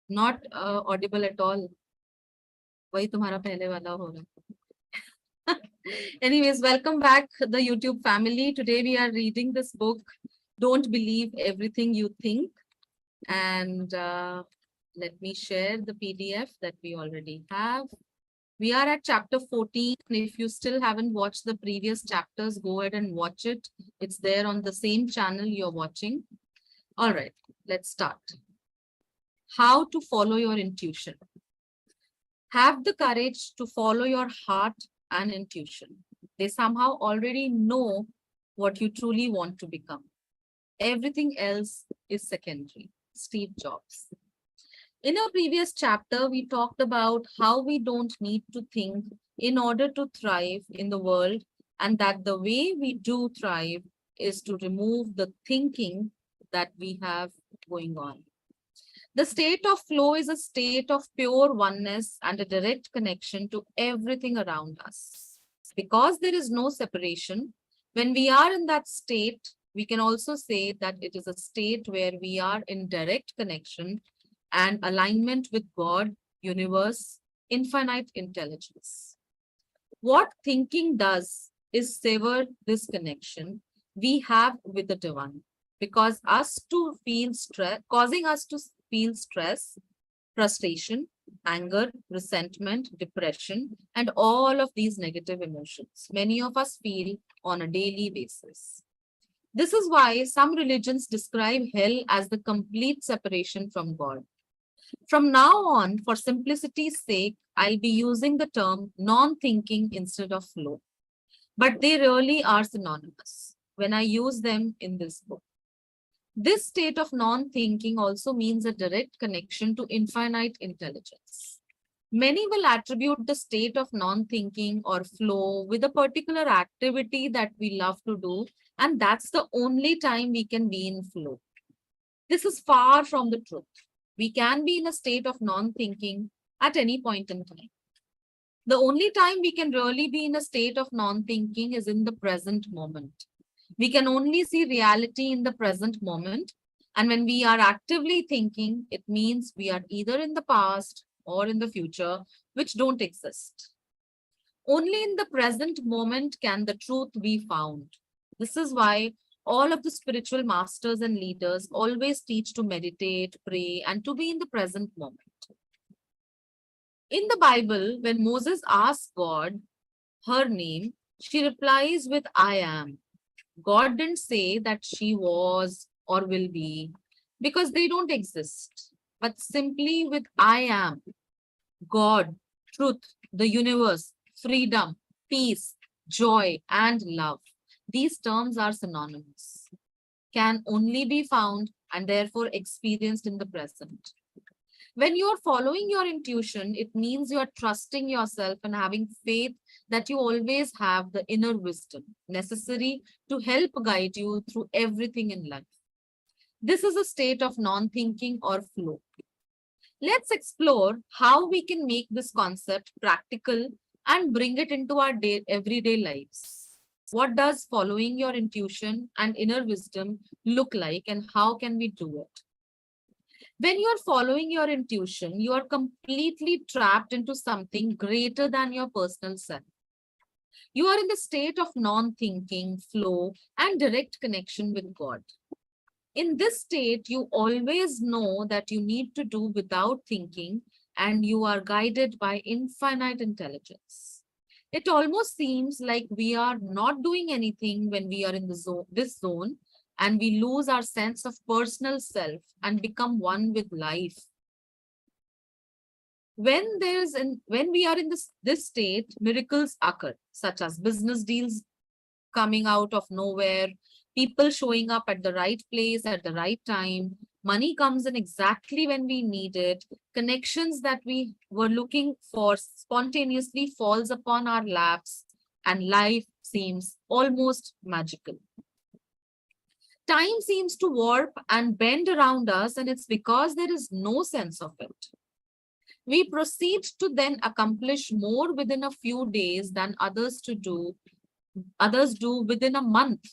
Not audible at all. वही तुम्हारा पहले वाला हो रहा. Anyways, welcome back, the YouTube family. Today we are reading this book, Don't Believe Everything You Think. And let me share the PDF that we already have. We are at chapter 14. If you still haven't watched the previous chapters, go ahead and watch it. It's there on the same channel you're watching. All right, let's start. How to follow your intuition. Have the courage to follow your heart and intuition. They somehow already know what you truly want to become. Everything else is secondary. Steve Jobs. In a previous chapter, we talked about how we don't need to think in order to thrive in the world, and that the way we do thrive is to remove the thinking that we have going on. The state of flow is a state of pure oneness and a direct connection to everything around us. Because there is no separation, when we are in that state, we can also say that it is a state where we are in direct connection and alignment with God, universe, infinite intelligence. What thinking does is sever this connection we have with the divine, because us to feel stress, causing us to feel stress, frustration, anger, resentment, depression, and all of these negative emotions many of us feel on a daily basis. This is why some religions describe hell as the complete separation from God. From now on, for simplicity's sake, I'll be using the term non-thinking instead of flow. But they really are synonymous when I use them in this book. This state of non-thinking also means a direct connection to infinite intelligence. Many will attribute the state of non-thinking or flow with a particular activity that we love to do, and that's the only time we can be in flow. This is far from the truth. We can be in a state of non-thinking at any point in time. The only time we can really be in a state of non-thinking is in the present moment. We can only see reality in the present moment. And when we are actively thinking, it means we are either in the past or in the future, which don't exist. Only in the present moment can the truth be found. This is why all of the spiritual masters and leaders always teach to meditate, pray, and to be in the present moment. In the Bible, when Moses asks God her name, she replies with I am. God didn't say that she was or will be, because they don't exist, but simply with I am. God, truth, the universe, freedom, peace, joy, and love. These terms are synonymous, can only be found and therefore experienced in the present. When you are following your intuition, it means you are trusting yourself and having faith that you always have the inner wisdom necessary to help guide you through everything in life. This is a state of non-thinking or flow. Let's explore how we can make this concept practical and bring it into our everyday lives. What does following your intuition and inner wisdom look like, and how can we do it? When you are following your intuition, you are completely trapped into something greater than your personal self. You are in the state of non-thinking, flow, and direct connection with God. In this state, you always know that you need to do without thinking, and you are guided by infinite intelligence. It almost seems like we are not doing anything when we are in this zone, and we lose our sense of personal self and become one with life. When we are in this state, miracles occur, such as business deals coming out of nowhere, people showing up at the right place at the right time, money comes in exactly when we need it, connections that we were looking for spontaneously falls upon our laps, and life seems almost magical. Time seems to warp and bend around us, and it's because there is no sense of it. We proceed to then accomplish more within a few days than others do within a month.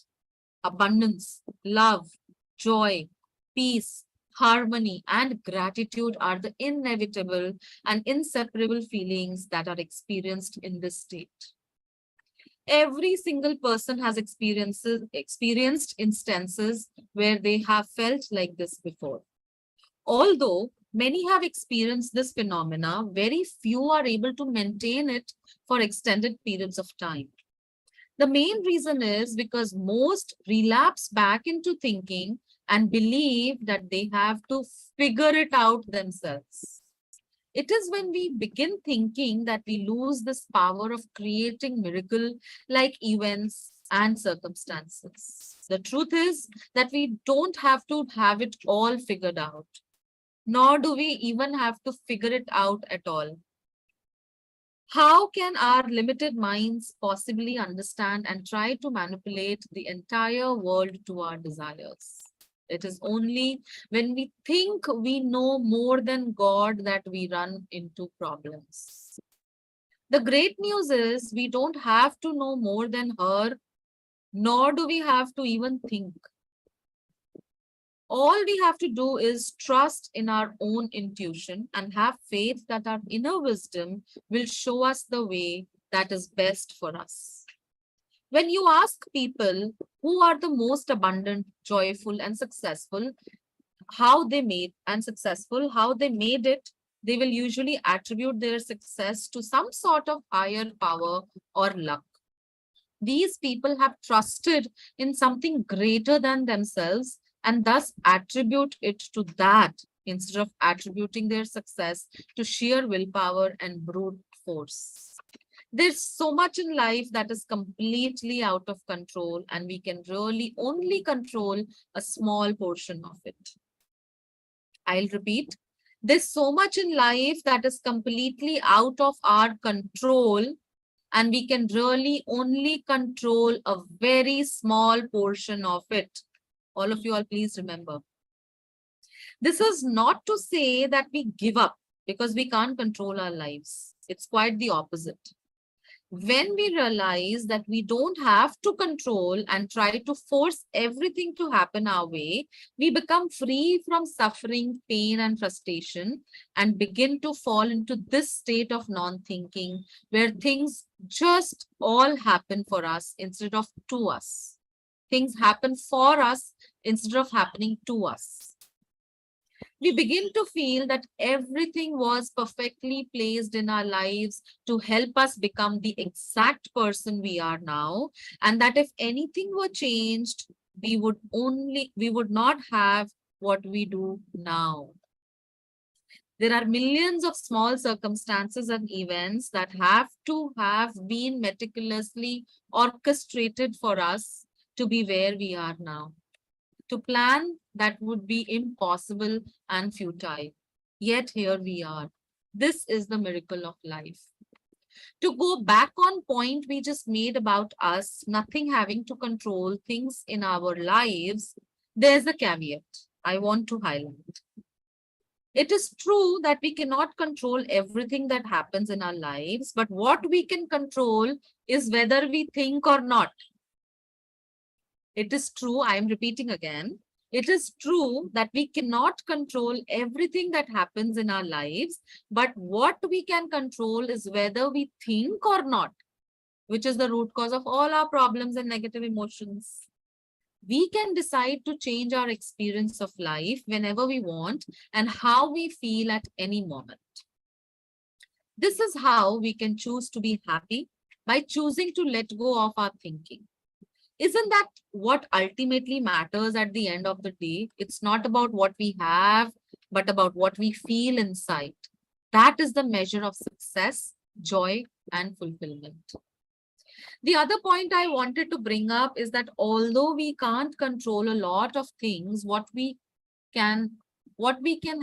Abundance, love, joy, peace, harmony, and gratitude are the inevitable and inseparable feelings that are experienced in this state. Every single person has experienced instances where they have felt like this before. Although many have experienced this phenomena, very few are able to maintain it for extended periods of time. The main reason is because most relapse back into thinking and believe that they have to figure it out themselves. It is when we begin thinking that we lose this power of creating miracle like events and circumstances. The truth is that we don't have to have it all figured out, nor do we even have to figure it out at all. How can our limited minds possibly understand and try to manipulate the entire world to our desires? It is only when we think we know more than God that we run into problems. The great news is we don't have to know more than her, nor do we have to even think. All we have to do is trust in our own intuition and have faith that our inner wisdom will show us the way that is best for us. When you ask people who are the most abundant, joyful, and successful, how they made it, they will usually attribute their success to some sort of higher power or luck. These people have trusted in something greater than themselves and thus attribute it to that instead of attributing their success to sheer willpower and brute force. There's so much in life that is completely out of control, and we can really only control a small portion of it. I'll repeat. There's so much in life that is completely out of our control, and we can really only control a very small portion of it. All of you all, please remember. This is not to say that we give up because we can't control our lives. It's quite the opposite. When we realize that we don't have to control and try to force everything to happen our way, we become free from suffering, pain, and frustration and begin to fall into this state of non-thinking where things just all happen for us instead of to us. Things happen for us instead of happening to us. We begin to feel that everything was perfectly placed in our lives to help us become the exact person we are now, and that if anything were changed, we would not have what we do now. There are millions of small circumstances and events that have to have been meticulously orchestrated for us to be where we are now. To plan that would be impossible and futile. Yet here we are. This is the miracle of life. To go back on point we just made about us, nothing having to control things in our lives, there's a caveat I want to highlight. It is true that we cannot control everything that happens in our lives, but what we can control is whether we think or not. It is true, I am repeating again. It is true that we cannot control everything that happens in our lives, but what we can control is whether we think or not, which is the root cause of all our problems and negative emotions. We can decide to change our experience of life whenever we want and how we feel at any moment. This is how we can choose to be happy by choosing to let go of our thinking. Isn't that what ultimately matters at the end of the day? It's not about what we have, but about what we feel inside. That is the measure of success, joy, and fulfillment. The other point I wanted to bring up is that although we can't control a lot of things, what we can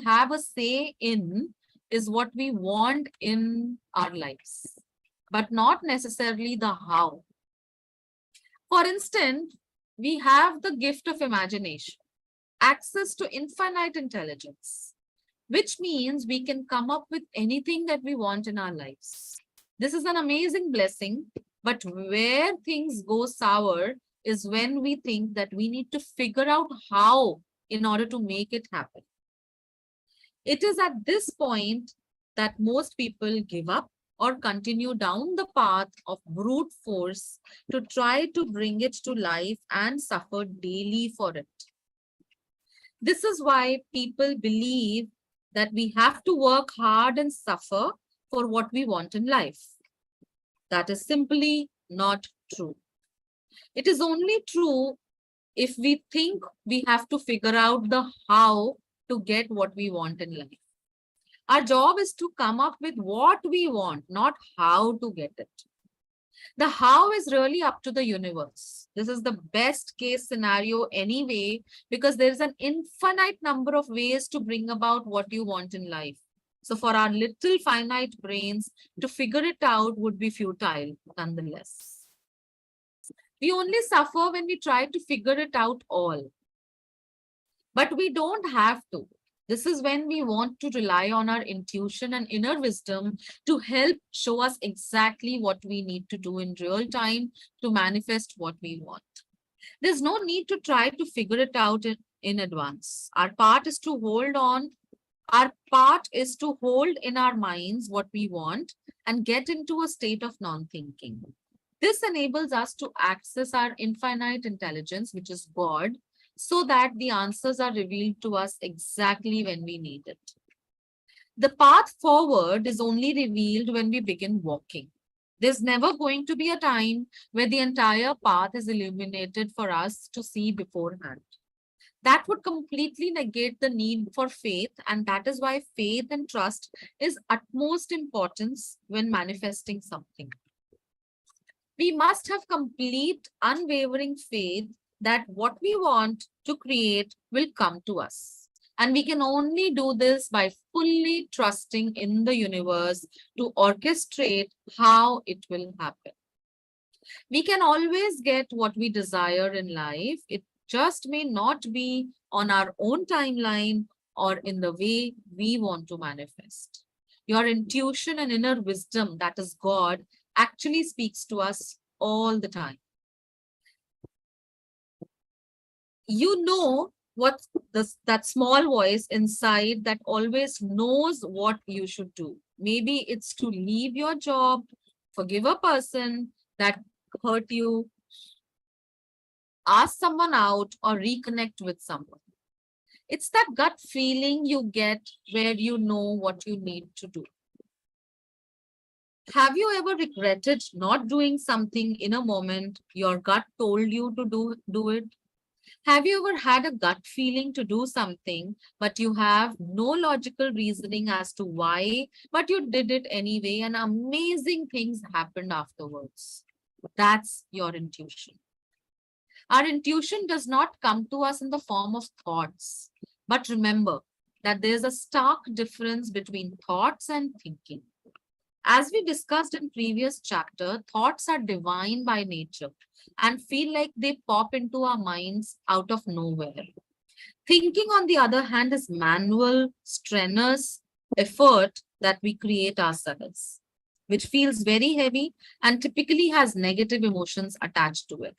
have a say in is what we want in our lives, but not necessarily the how. For instance, we have the gift of imagination, access to infinite intelligence, which means we can come up with anything that we want in our lives. This is an amazing blessing, but where things go sour is when we think that we need to figure out how in order to make it happen. It is at this point that most people give up or continue down the path of brute force to try to bring it to life and suffer daily for it. This is why people believe that we have to work hard and suffer for what we want in life. That is simply not true. It is only true if we think we have to figure out the how to get what we want in life. Our job is to come up with what we want, not how to get it. The how is really up to the universe. This is the best case scenario anyway, because there is an infinite number of ways to bring about what you want in life. So for our little finite brains, to figure it out would be futile nonetheless. We only suffer when we try to figure it out all. But we don't have to. This is when we want to rely on our intuition and inner wisdom to help show us exactly what we need to do in real time to manifest what we want. There's no need to try to figure it out in advance. Our part is to hold on. Our part is to hold in our minds what we want and get into a state of non-thinking. This enables us to access our infinite intelligence, which is God, so that the answers are revealed to us exactly when we need it. The path forward is only revealed when we begin walking. There's never going to be a time where the entire path is illuminated for us to see beforehand. That would completely negate the need for faith, and that is why faith and trust is utmost importance when manifesting something. We must have complete, unwavering faith that what we want to create will come to us. And we can only do this by fully trusting in the universe to orchestrate how it will happen. We can always get what we desire in life. It just may not be on our own timeline or in the way we want to manifest. Your intuition and inner wisdom, that is God, actually speaks to us all the time. You know what that small voice inside that always knows what you should do. Maybe it's to leave your job, forgive a person that hurt you, ask someone out, or reconnect with someone. It's that gut feeling you get where you know what you need to do. Have you ever regretted not doing something in a moment your gut told you to do it? Have you ever had a gut feeling to do something, but you have no logical reasoning as to why, but you did it anyway, and amazing things happened afterwards? That's your intuition. Our intuition does not come to us in the form of thoughts. But remember that there's a stark difference between thoughts and thinking. As we discussed in previous chapter, thoughts are divine by nature and feel like they pop into our minds out of nowhere. Thinking, on the other hand, is manual, strenuous effort that we create ourselves, which feels very heavy and typically has negative emotions attached to it.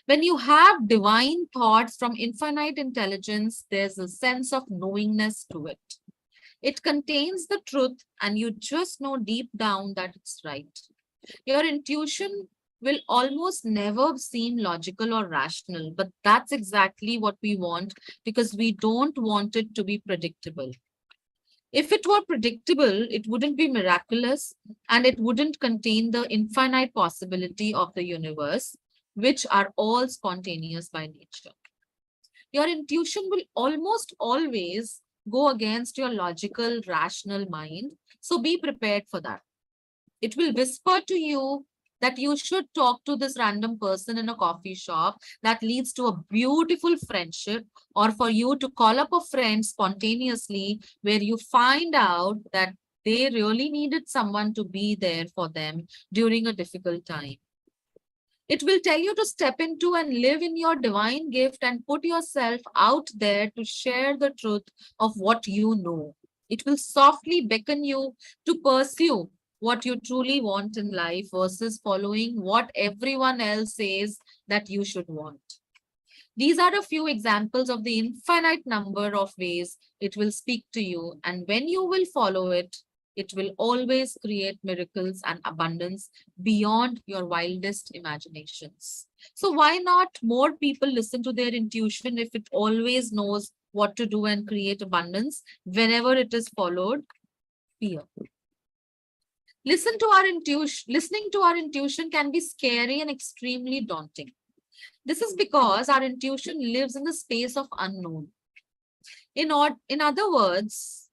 When you have divine thoughts from infinite intelligence, there's a sense of knowingness to it. It contains the truth, and you just know deep down that it's right. Your intuition will almost never seem logical or rational, but that's exactly what we want because we don't want it to be predictable. If it were predictable, it wouldn't be miraculous and it wouldn't contain the infinite possibility of the universe, which are all spontaneous by nature. Your intuition will almost always go against your logical, rational mind. So be prepared for that. It will whisper to you that you should talk to this random person in a coffee shop that leads to a beautiful friendship, or for you to call up a friend spontaneously where you find out that they really needed someone to be there for them during a difficult time. It will tell you to step into and live in your divine gift and put yourself out there to share the truth of what you know. It will softly beckon you to pursue what you truly want in life versus following what everyone else says that you should want. These are a few examples of the infinite number of ways it will speak to you. And when you will follow it, it will always create miracles and abundance beyond your wildest imaginations. So why not more people listen to their intuition if it always knows what to do and create abundance whenever it is followed? Fear. Listening to our intuition can be scary and extremely daunting. This is because our intuition lives in the space of unknown. In other words,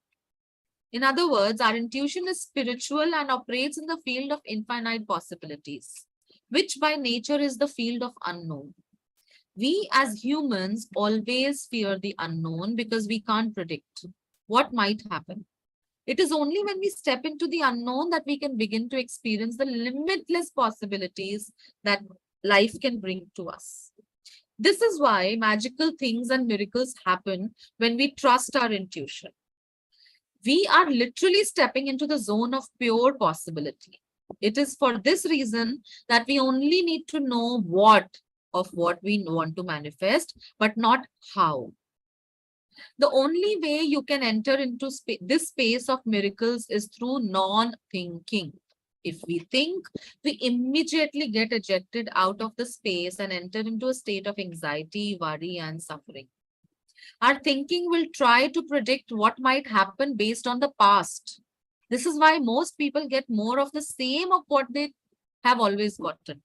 our intuition is spiritual and operates in the field of infinite possibilities, which by nature is the field of unknown. We as humans always fear the unknown because we can't predict what might happen. It is only when we step into the unknown that we can begin to experience the limitless possibilities that life can bring to us. This is why magical things and miracles happen when we trust our intuition. We are literally stepping into the zone of pure possibility. It is for this reason that we only need to know what of what we want to manifest, but not how. The only way you can enter into this space of miracles is through non-thinking. If we think, we immediately get ejected out of the space and enter into a state of anxiety, worry, and suffering. Our thinking will try to predict what might happen based on the past. This is why most people get more of the same of what they have always gotten.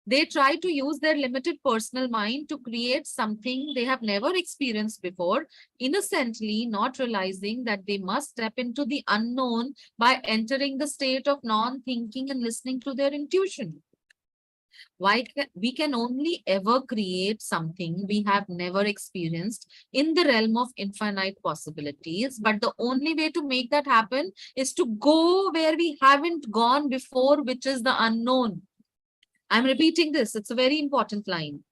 They try to use their limited personal mind to create something they have never experienced before, innocently not realizing that they must step into the unknown by entering the state of non-thinking and listening to their intuition. We can only ever create something we have never experienced in the realm of infinite possibilities. But the only way to make that happen is to go where we haven't gone before, which is the unknown. I'm repeating this. It's a very important line.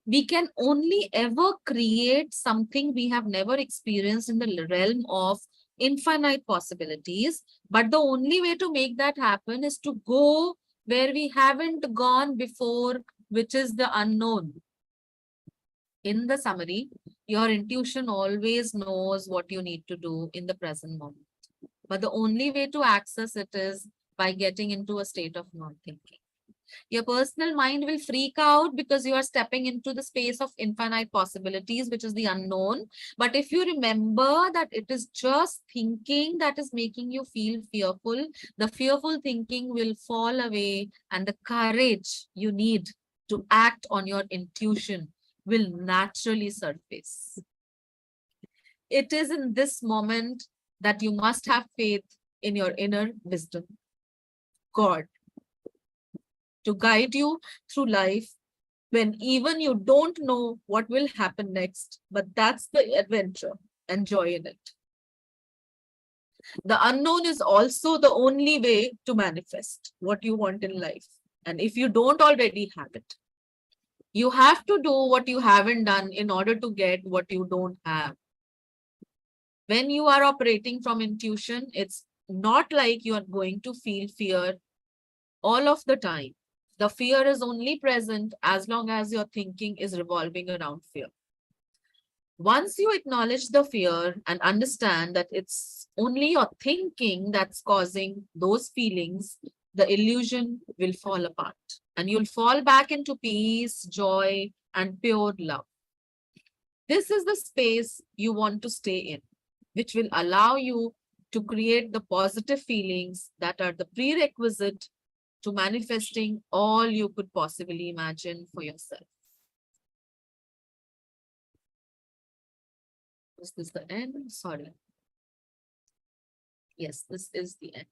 We can only ever create something we have never experienced in the realm of infinite possibilities. But the only way to make that happen is to go where we haven't gone before, which is the unknown. In the summary, your intuition always knows what you need to do in the present moment. But the only way to access it is by getting into a state of non-thinking. Your personal mind will freak out because you are stepping into the space of infinite possibilities, which is the unknown. But if you remember that it is just thinking that is making you feel fearful, the fearful thinking will fall away and the courage you need to act on your intuition will naturally surface. It is in this moment that you must have faith in your inner wisdom, God, to guide you through life when even you don't know what will happen next, but that's the adventure and joy in it. The unknown is also the only way to manifest what you want in life. And if you don't already have it, you have to do what you haven't done in order to get what you don't have. When you are operating from intuition, it's not like you are going to feel fear all of the time. The fear is only present as long as your thinking is revolving around fear. Once you acknowledge the fear and understand that it's only your thinking that's causing those feelings, the illusion will fall apart and you'll fall back into peace, joy, and pure love. This is the space you want to stay in, which will allow you to create the positive feelings that are the prerequisite to manifesting all you could possibly imagine for yourself. Is this the end? Sorry. Yes, this is the end.